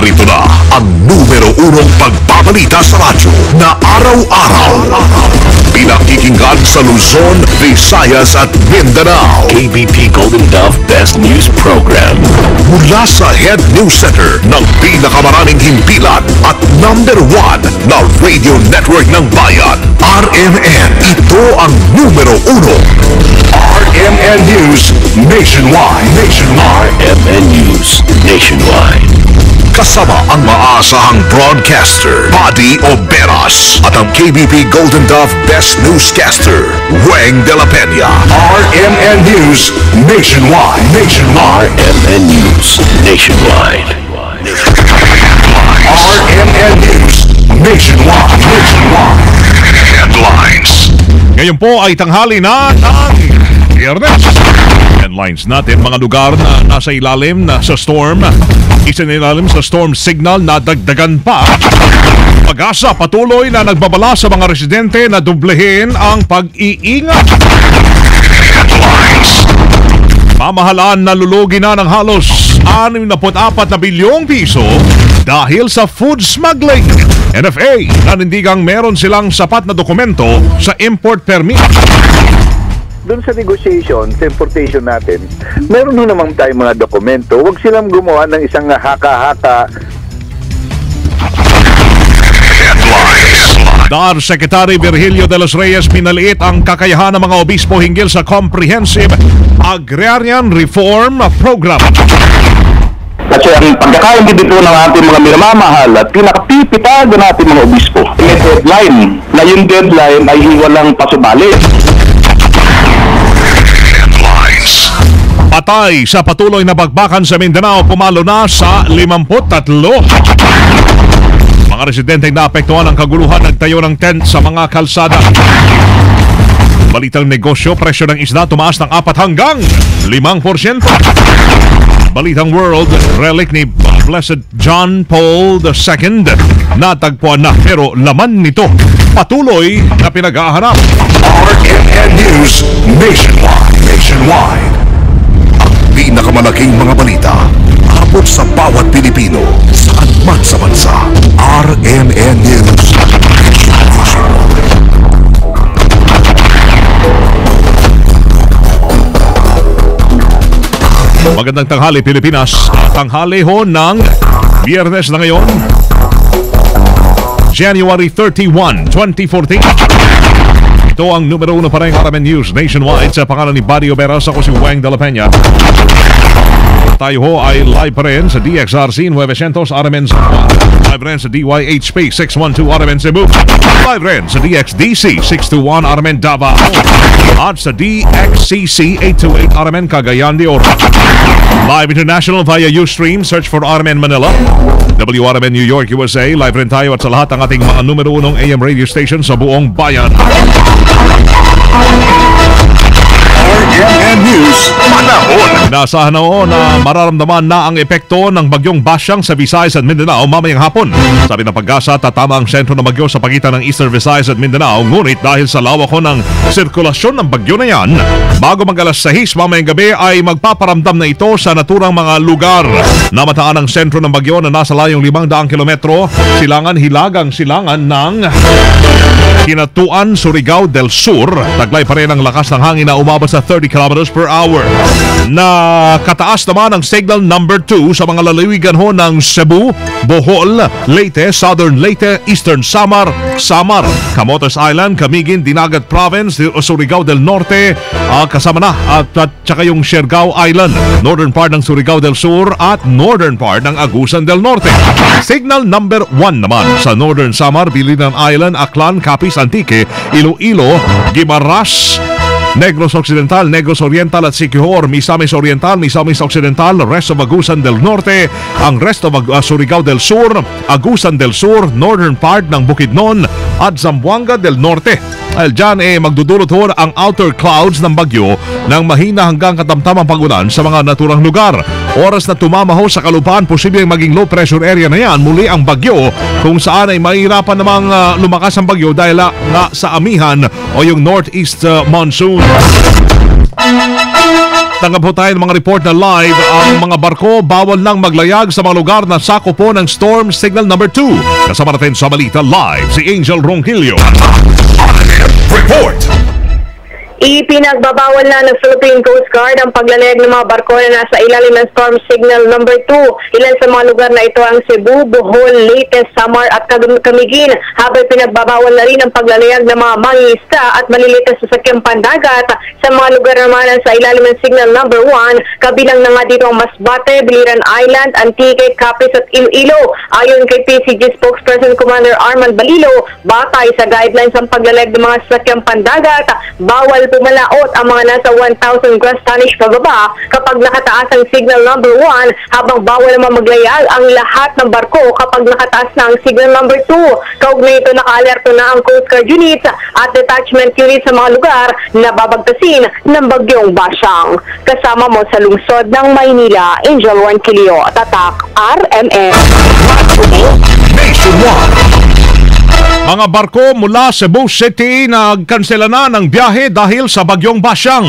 Narito na ang numero unong pagbabalita sa radyo na araw-araw. Pinakikinggan sa Luzon, Visayas at Mindanao. KBP Golden Dove Best News Program. Mula sa Head News Center ng pinakamaraming himpilan at number 1 na radio network ng bayan, RMN. Ito ang numero uno. RMN News Nationwide. RMN News Nationwide. Kasama ang maasahang broadcaster, Buddy Oberas, at ang KBP Golden Dove Best Newscaster, Weng de la Peña. RMN News Nationwide. RMN News Nationwide. RMN News Nationwide. Headlines. Ngayon po ay tanghali na ng Biyernes. Headlines natin, mga lugar na nasa ilalim na sa storm. Isa na ilalim sa storm signal na dagdagan pa. Pag-asa patuloy na nagbabala sa mga residente na dublehin ang pag-iingat. Pamahalaan na lulugi na ng halos 64 na bilyong piso dahil sa food smuggling. NFA nanindigang meron silang sapat na dokumento sa import permit. Doon sa negotiation, sa importation natin, meron ho naman tayong mga dokumento. Huwag silang gumawa ng isang haka-haka. DAR Secretary Virgilio de los Reyes pinaliit ang kakayahan ng mga obispo hinggil sa Comprehensive Agrarian Reform Program. Kasi ang pagkakaintindi po ng ating mga minamamahal at pinakapipitago natin mga obispo, may deadline na yung deadline ay walang pasubali. Patay sa patuloy na bagbakan sa Mindanao, pumalo na sa 53. Mga residenteng naapektuhan ng kaguluhan nagtayo ng tent sa mga kalsada. Balitang negosyo, presyo ng isda tumaas ng 4 hanggang 5%. Balitang world, relic ni Blessed John Paul II natagpuan na pero laman nito patuloy na pinag-ahanap. RMN News Nationwide. Pinakamalaking mga balita abot sa bawat Pilipino saan man sa bansa. RMN News. Magandang tanghali Pilipinas. Tanghali ho ng Biyernes na ngayon, January 31, 2014. Ito ang numero 1 pa rin RMN News Nationwide sa pangalan ni Buddy Oberas. Ako si Weng de la Peña. Tayo ho ay live pa rin sa DXRC 900 RMN Cebu. Live rin sa DYHP 612 RMN Cebu. Live rin sa DXDC 621 RMN Davao. At sa DXCC 828 RMN Cagayan de Oro. Live international via Ustream. Search for RMN Manila, WRMN New York, USA. Live rin tayo at sa lahat ng ating mga numero 1 AM radio station sa buong bayan. RMN News Panahon. Inaasahan na mararamdaman na ang epekto ng bagyong Basyang sa Visayas at Mindanao mamayang hapon. Sabi ng Pag-asa, tatama ang sentro ng bagyo sa pagitan ng Eastern Visayas at Mindanao. Ngunit dahil sa lawak ng sirkulasyon ng bagyo na yan, bago mag-alas 6 mamayang gabi ay magpaparamdam na ito sa naturang mga lugar. Namataan ang sentro ng bagyo na nasa layong 500 kilometro, hilagang silangan ng Hinatuan, Surigao del Sur. Taglay pa rin ang lakas ng hangin na umabot sa 30 kilometers per hour. Nakataas naman ang signal number 2 sa mga lalawigan ho ng Cebu, Bohol, Leyte, Southern Leyte, Eastern Samar, Camotes Island, Camiguin, Dinagat Province, Surigao del Norte, kasama na at saka yung Siargao Island, northern part ng Surigao del Sur at northern part ng Agusan del Norte. Signal number 1 naman sa Northern Samar, Bilinan Island, Aklan, Capiz, Antique, Iloilo, Guimaras, Negros Occidental, Negros Oriental at Siquijor, Misamis Oriental, Misamis Occidental, rest of Agusan del Norte, ang rest of Surigao del Sur, Agusan del Sur, northern part ng Bukidnon at Zamboanga del Norte. Dahil dyan magdudulot ho ang outer clouds ng bagyo ng mahina hanggang katamtamang pag-ulan sa mga naturang lugar. Oras na tumama ho sa kalupaan, posibleng maging low pressure area na yan. Muli ang bagyo kung saan ay mahirapan namang lumakas ang bagyo dahil nga sa amihan o yung northeast monsoon. Tanggap po tayo ng mga report na live. Ang mga barko bawal lang maglayag sa mga lugar na sako po ng Storm Signal number 2. Kasama natin sa balita live si Angel Ronquillo. Report! Ipinagbabawal na ng Philippine Coast Guard ang paglalayag ng mga barko na nasa ilalim ng Storm Signal number 2. Ilan sa mga lugar na ito ang Cebu, Bohol, Leyte, Samar at Camiguin. Habang pinagbabawal na rin ang paglalayag ng mga mangingisda at maliliit na sasakyang pandagat sa mga lugar naman sa ilalim ng Signal number 1. Kabilang na nga dito ang Masbate, Biliran Island, Antique, Capiz at Iloilo. Ayon kay PCG spokesperson Commander Arman Balilo, batay sa guidelines ang paglalayag ng mga sasakyang pandagat, bawal pumalaot ang mga nasa 1,000 gross tonnage pababa kapag nakataas ang signal number 1, habang bawal naman maglayag ang lahat ng barko kapag nakataas na ang signal number 2. Kaugnay ito, naka-alerto na ang Coast Guard units at detachment units sa mga lugar na babagtasin ng bagyong Basyang. Kasama mo sa lungsod ng Maynila, Angel Ronquillo, Tatak, RMN. Nationwide. Mga barko mula Cebu City nagkansela na ng biyahe dahil sa bagyong Basyang.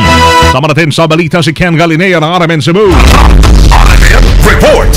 Sama natin sa balita si Ken Galinea ng RMN Cebu. RMN Report!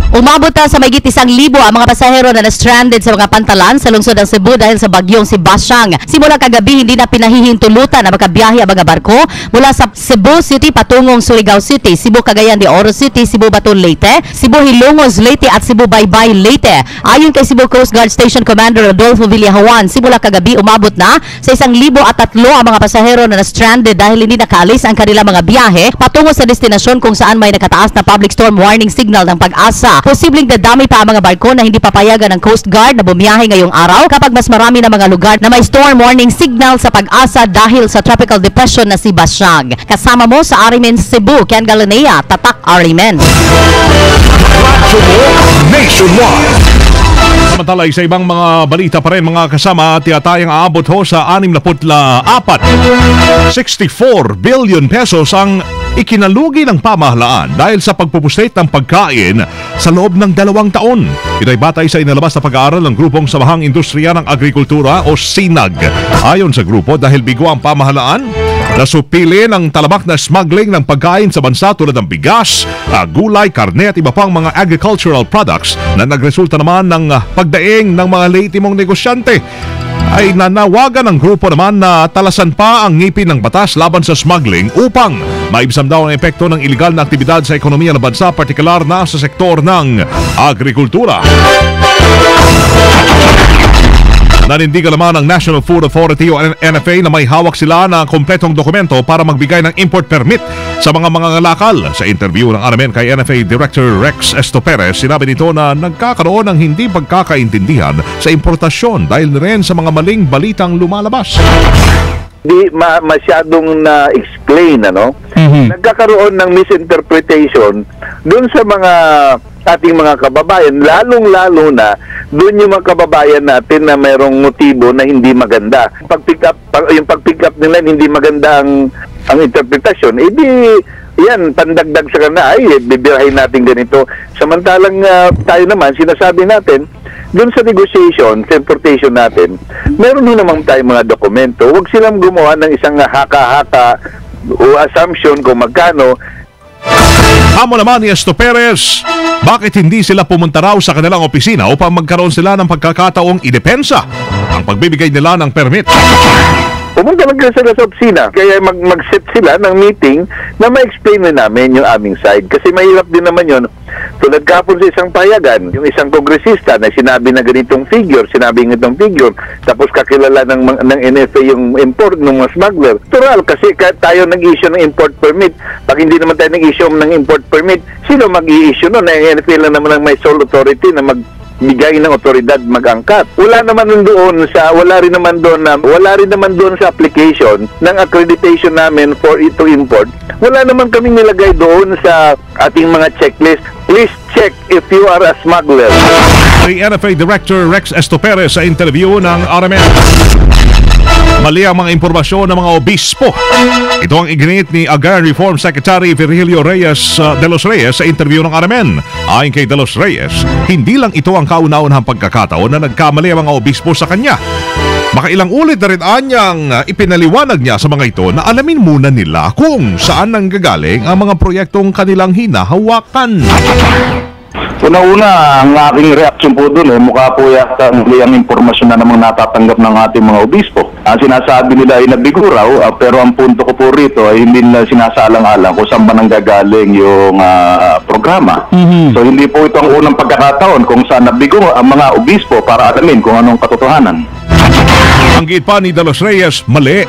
Umabot na sa mahigit 1,000 ang mga pasahero na na-stranded sa mga pantalan sa lungsod ng Cebu dahil sa bagyong si Basyang. Simula kagabi, hindi na pinahihintulutan na makabiyahe ang mga barko mula sa Cebu City patungong Surigao City, Cebu Cagayan de Oro City, Cebu Baton Leyte, Cebu Hilongos Leyte at Cebu Baybay Leyte. Ayon kay Cebu Coast Guard Station Commander Rodolfo Villahawan, simula kagabi umabot na sa 1,003 ang mga pasahero na na-stranded dahil hindi nakaalis ang kanilang mga biyahe patungo sa destinasyon kung saan may nakataas na public storm warning signal ng Pag-asa. Posibleng dadami pa ang mga barko na hindi papayagan ng Coast Guard na bumiyahe ngayong araw kapag mas marami na mga lugar na may storm warning signal sa Pag-asa dahil sa tropical depression na si Basyang. Kasama mo sa RMN Cebu, Ken Galinea, Tatak RMN. Nationwide. Samantala, sa ibang mga balita pa rin mga kasama, tiyatayang aabot ho sa 64 billion pesos ang ikinalugi ng pamahalaan dahil sa pagpupuslit ng pagkain sa loob ng 2 taon. Ito ay batay sa inalabas na pag-aaral ng Grupong Samahang Industriya ng Agrikultura o SINAG. Ayon sa grupo, dahil bigo ang pamahalaan, nasupili ng talamak na smuggling ng pagkain sa bansa tulad ng bigas, gulay, karne at iba pang mga agricultural products na nagresulta naman ng pagdaing ng mga lehitimong negosyante. Ay nanawagan ng grupo naman na talasan pa ang ngipin ng batas laban sa smuggling upang maibsan daw ang epekto ng iligal na aktibidad sa ekonomiya ng bansa, partikular na sa sektor ng agrikultura. Nanindigan naman ang National Food Authority o NFA na may hawak sila na kompletong dokumento para magbigay ng import permit sa mga mangangalakal. Sa interview ng RMN kay NFA Director Rex Estoperez, sinabi nito na nagkakaroon ng hindi pagkakaintindihan sa importasyon dahil rin sa mga maling balitang lumalabas. Di masyadong na-explain, Nagkakaroon ng misinterpretation dun sa mga ating mga kababayan, lalong-lalo na doon yung mga kababayan natin na mayroong motibo na hindi maganda. Yung pag-pick up nila hindi maganda ang interpretasyon, yan, pandagdag sa kanila, bibirahin natin ganito. Samantalang tayo naman, sinasabi natin, doon sa negotiation, sa importation natin, meron naman tayo mga dokumento. Huwag silang gumawa ng isang haka-haka o assumption kung magkano. Amo naman ni Estoperez, bakit hindi sila pumunta raw sa kanilang opisina upang magkaroon sila ng pagkakataong idepensa ang pagbibigay nila ng permit? Pumunta lang sila sa opisina, kaya mag-set sila ng meeting na ma-explain na namin yung aming side. Kasi mahirap din naman yun. Tulad kahapon sa isang payagan, yung isang kongresista na sinabi na ganitong figure, tapos kakilala ng NFA yung import ng mga smuggler. Natural, kasi tayo nag-issue ng import permit. Pag hindi naman tayo nag-issue ng import permit, sino mag-i-issue nun? Ang NFA lang naman ang may sole authority na bigay ng otoridad mag-angkat. Wala rin naman doon sa application ng accreditation namin for it to import. Wala naman kaming nilagay doon sa ating mga checklist. Please check if you are a smuggler. Si NFA Director Rex Estoperez sa interview ng RMN. Mali ang mga impormasyon ng mga obispo. Ito ang iginit ni Agrarian Reform Secretary Virgilio Reyes de los Reyes sa interview ng RMN. Ayon kay de los Reyes, hindi lang ito ang kauna-unahang pagkakataon na nagkamali ang mga obispo sa kanya. Makailang ulit na rin anyang ipinaliwanag niya sa mga ito na alamin muna nila kung saan nanggagaling ang mga proyektong kanilang hinahawakan. Una-una, ang aking reaksyon po doon, mukha po yata ang impormasyon na namang natatanggap ng ating mga obispo. Ang sinasabi nila ay nabigo raw, pero ang punto ko po rito ay hindi nila sinasalang-alang kung saan ba nanggagaling yung programa. So hindi po ito ang unang pagkakataon kung saan nabigo ang mga obispo para alamin kung anong katotohanan. Ang giit pa ni De Los Reyes, mali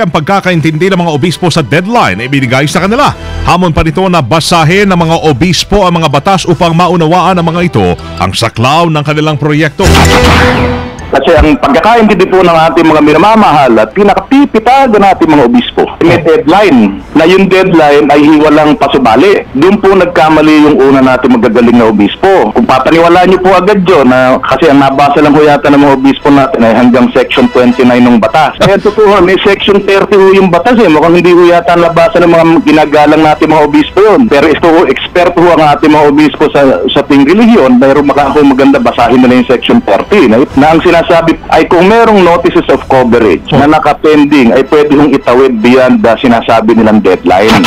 ang pagkakaintindi ng mga obispo sa deadline na ibinigay sa kanila. Hamon pa nito na basahin ng mga obispo ang mga batas upang maunawaan ng mga ito ang saklaw ng kanilang proyekto. Kasi ang pagkakaintindi po ng ating mga minamamahal at pinakapipitagan natin mga obispo, may deadline na yung deadline ay hiwalang pasubali. Doon po nagkamali yung una natin magagaling na obispo. Kung papaniwalaan niyo po agad yun, kasi ang nabasa lang po yata ng mga obispo natin ay hanggang section 29 ng batas. Kaya totoo, may section 30 po yung batas Mukhang hindi po yata nabasa ng mga ginagalang natin mga obispo yun. Pero ito po, expert po ang ating mga obispo sa ting relihiyon, dahil maganda basahin nila yung section 30 na ang sinasabi ay kung merong notices of coverage na nakapending ay pwede hong itawid beyond sinasabi nilang deadline.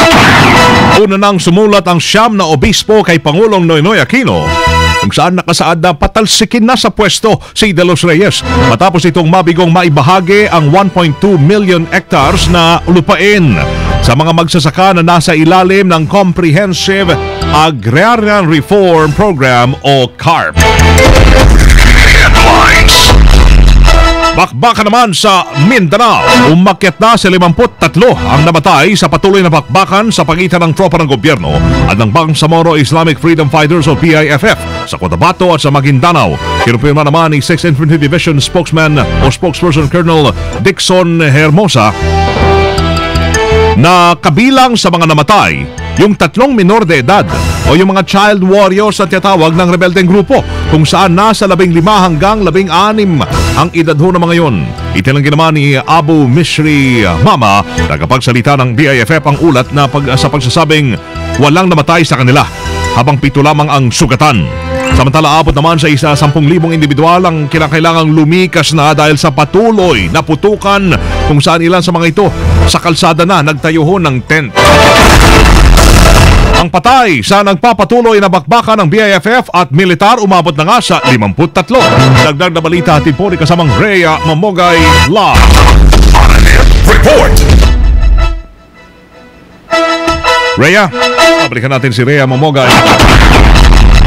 Una nang sumulat ang siyam na obispo kay Pangulong Noynoy Aquino kung saan nakasaad na patalsikin na sa pwesto si De Los Reyes matapos itong mabigong maibahagi ang 1.2 million hectares na lupain sa mga magsasaka na nasa ilalim ng Comprehensive Agrarian Reform Program o CARP. Bakbaka naman sa Mindanao, umakyat na sa 53 ang namatay sa patuloy na bakbakan sa pagitan ng tropa ng gobyerno at ng Bangsamoro Islamic Freedom Fighters o PIFF sa Cotabato at sa Maguindanao. Kinumpirma naman ni 6th Infantry Division spokesman o spokesperson Colonel Dixon Hermosa na kabilang sa mga namatay yung 3 minor de edad o yung mga child warriors na tinatawag ng rebeldeng grupo kung saan nasa 15 hanggang 16 ang edad ho ng mga yon. Itinanggi naman ni Abu Mishri Mama, tagapagsalita ng BIFF, ang ulat na sa pagsasabing walang namatay sa kanila habang 7 lamang ang sugatan. Samantala, abot naman sa 10,000 individual ang kinakailangang lumikas na dahil sa patuloy na putukan kung saan ilan sa mga ito sa kalsada na nagtayo ho ng tent. Ang patay sa nagpapatuloy na bakbakan ng BIFF at militar umabot na nga sa 53. Dagdag na balita hatid po ni kasamang Rhea Mamogay live. Report! Rhea, pabalikan natin si Rhea Mamogay.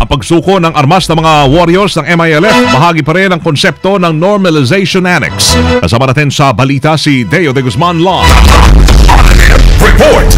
Ang pagsuko ng armas ng mga warriors ng MILF, bahagi pa rin ang konsepto ng Normalization Annex. Kasama natin sa balita si Deo de Guzman live. Report!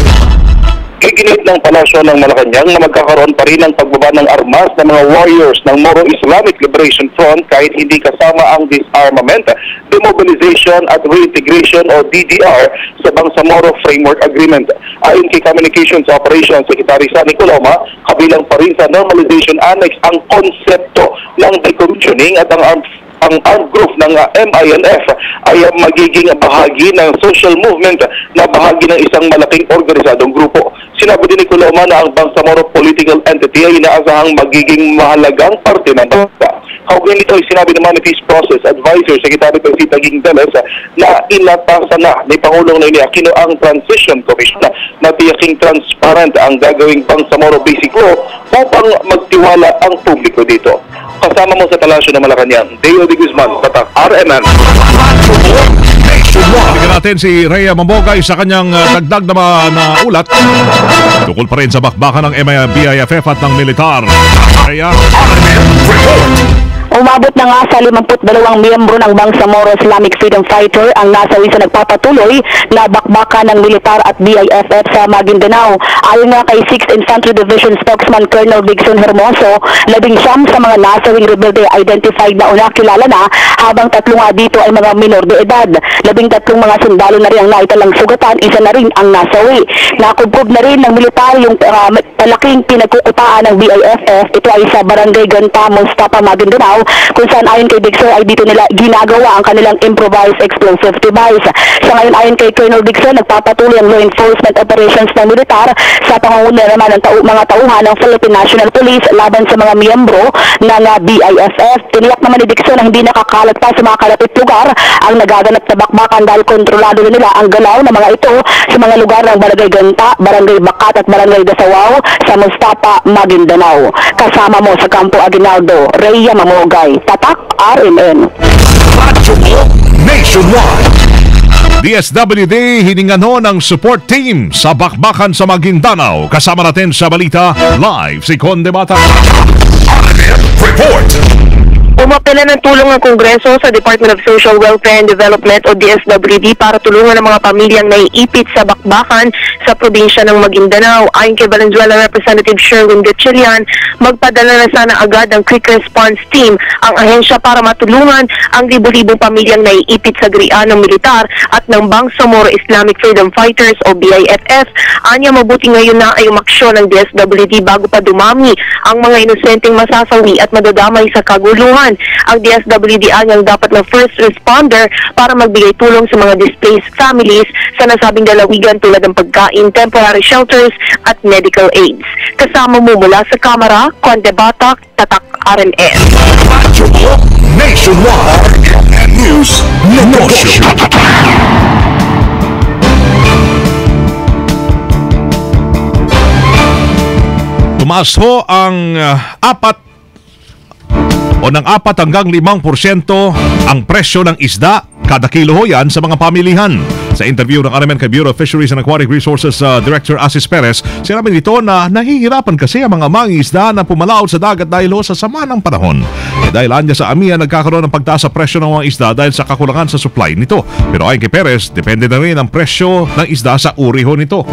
Kikinit ng palasyo ng Malacanang na magkakaroon pa rin ng pagbaba ng armas ng mga warriors ng Moro Islamic Liberation Front kahit hindi kasama ang disarmament, demobilization at reintegration o DDR sa Bangsamoro Framework Agreement. Ayon kay Communications Operations Secretary Sunny Coloma, kabilang pa rin sa Normalization Annex ang konsepto ng decommissioning at ang armed group ng MILF ay magiging bahagi ng social movement na bahagi ng isang malaking organisadong grupo. Sinabi din ni Coloma na ang Bangsamoro political entity ay inaasahang magiging mahalagang parte ng bansa. Kaugnay nito ay sinabi naman ni Peace Process Advisor Secretary President Ging Teles na inatasan na ni Pangulong Noynoy Aquino ang Transition Commission na tiyaking transparent ang gagawing Bangsamoro Basic Law upang magtiwala ang publiko dito. Kasama mo sa Palasyo ng Malacanang, Deo de Guzman, Batak, RMN. Bigyan natin si Rhea Mamogay sa kanyang dagdag na ulat tukol pa rin sa bakbakan ng BIFF at ng militar. Rhea, Umabot na nga sa 52 miyembro ng Bangsamoro Islamic Freedom Fighter ang nasawi sa nagpapatuloy na bakbakan ng militar at BIFF sa Maguindanao. Ayon nga kay 6th Infantry Division spokesman Colonel Dixon Hermoso, 19 sa mga nasawing rebelde identified na o nakilala na, habang 3 nga dito ay mga minor de edad. 13 mga sundalo na rin ang naitalang sugatan, isa na rin ang nasawi. Nakubkob na rin ng militar yung malaking pinagkukutaan ng BIFF. Ito ay sa Barangay Ganta, Mustapa, Maguindanao, kung saan ayon kay Dixon ay dito nila ginagawa ang kanilang improvised explosive device. Sa ngayon ayon kay Colonel Dixon, nagpapatuloy ang law enforcement operations ng militar sa pangunguna naman ng mga tauhan ng Philippine National Police laban sa mga miyembro ng BIFF. Tiniyak naman ni Dixon na hindi nakakalat pa sa mga kalapit lugar ang nagaganap na bakbakan dahil kontrolado na nila ang galaw ng mga ito sa mga lugar ng Barangay Ganta, Barangay Bakat at Barangay Dasawaw sa Mustapa, Maguindanao. Kasama mo sa Campo Aguinaldo, Rhea Mamogay, Tatak, RMN. Radyo mo nationwide. DSWD hiningan ho ng support team sa bakbakan sa Maguindanao. Kasama natin sa balita live si Conde Bata. RMN Report. Umapela ng tulong ng Kongreso sa Department of Social Welfare and Development o DSWD para tulungan ang mga pamilyang naiipit sa bakbakan sa probinsya ng Maguindanao. Ayon kay Valenzuela Representative Sherwin Gatchalian, magpadala na sana agad ang Quick Response Team ang ahensya para matulungan ang libo-libong pamilyang naiipit sa grian ng militar at ng Bangsamoro Islamic Freedom Fighters o BIFF. Anya, mabuti ngayon na ay umaksyon ng DSWD bago pa dumami ang mga inosenteng masasawi at madadamay sa kaguluhan. Ang DSWD ang dapat ng first responder para magbigay tulong sa mga displaced families sa nasabing lalawigan tulad ng pagkain, temporary shelters at medical aids. Kasama mo mula sa Kamara, Conde Batak, Tatak, RMN. Radyo mo nationwide. RMN News Negosyo. Tumaas ho ang ng 4 hanggang 5% ang presyo ng isda kada kilo ho yan sa mga pamilihan. Sa interview ng RMN kay Bureau of Fisheries and Aquatic Resources Director Asis Perez, sinabi nito na nahihirapan kasi ang mga mangingisda na pumalaot sa dagat dahil ho sa sama ng panahon. Dahil anya sa AMIA nagkakaroon ng pagtaas sa presyo ng mga isda dahil sa kakulangan sa supply nito. Pero ayon kay Perez, depende na rin ang presyo ng isda sa uri ho nito.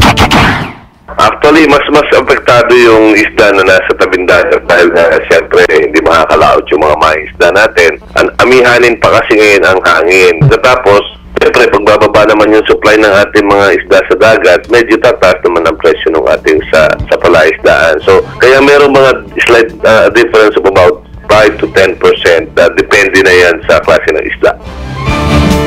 Actually, mas apektado yung isda na nasa tabing dagat dahil siyempre hindi makakalaot yung mga isda natin. Amihanin pa kasi ngayon ang hangin. Tapos, siyempre, pagbababa naman yung supply ng ating mga isda sa dagat, medyo tataas naman ang presyo ng ating sa palaisdaan. So, kaya meron mga slight difference of about 5 to 10%. Depende na yan sa klase ng isda.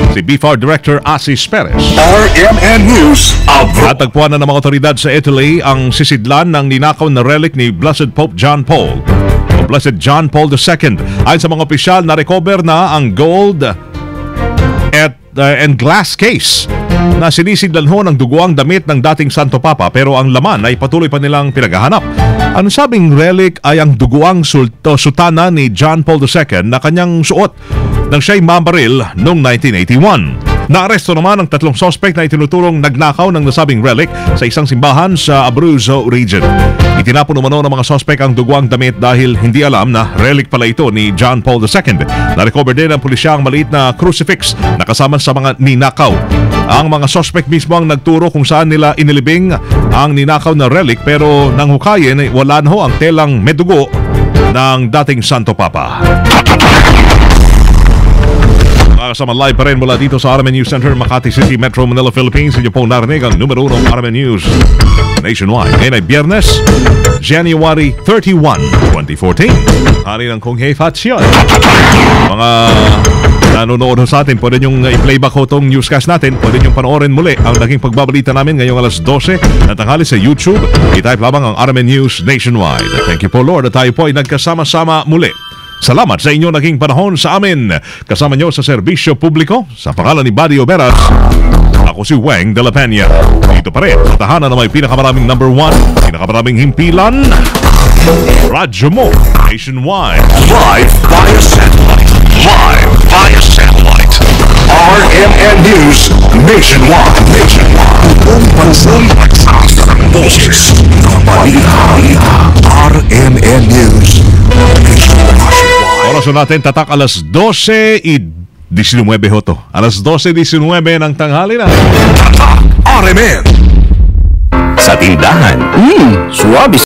Si BFAR Director Asis Perez. RMN News Abroad. Natagpuan na ng mga otoridad sa Italy ang sisidlan ng ninakaw na relic ni Blessed Pope John Paul o Blessed John Paul II. Ayon sa mga opisyal, na-recover na ang gold and glass case na sinisidlan ho ng duguang damit ng dating Santo Papa, pero ang laman ay patuloy pa nilang pinaghahanap. Ang sabing relic ay ang duguang sutana ni John Paul II na kanyang suot nang siya'y mabaril noong 1981. Naaresto naman ang 3 sospek na itinuturong nagnakaw ng nasabing relic sa isang simbahan sa Abruzzo region. Itinapon umano ng mga sospek ang duguang damit dahil hindi alam na relic pala ito ni John Paul II. Na-recover din ng pulisya ang maliit na crucifix na kasama sa mga ninakaw. Ang mga sospek mismo ang nagturo kung saan nila inilibing ang ninakaw na relic, pero nang hukayin, wala na ho ang telang medugo ng dating Santo Papa. Kasama live pa rin mula dito sa RMN News Center, Makati City, Metro Manila, Philippines. Inyo pong narinig ang numero 1 RMN News nationwide. Ngayon ay Biyernes, January 31, 2014. Hari ng Kung Hei Fatsyon. Mga nanonood sa atin, pwede nyong i-playback ho itong newscast natin. Pwede nyong panoorin muli ang naging pagbabalita namin ngayong alas 12 na tanghali sa YouTube. I-type lamang ang RMN News nationwide. Thank you po, Lord, at tayo po ay nagkasama-sama muli. Salamat sa inyo naging panahon sa amin. Kasama nyo sa serbisyo publiko, sa pangalan ni Buddy Oberas, ako si Weng de la Peña. Dito pa rin sa tahanan na may pinakamaraming number 1, pinakamaraming himpilan, Radyo mo nationwide. Live via satellite. Live via satellite. RMN News nationwide. Buong bansang ang boses ng balita. RMN News nationwide. Orason natin tatak alas 12:19 ho to. Alas 12:19 ng tanghali na. RMN. Sa tindahan, suwabis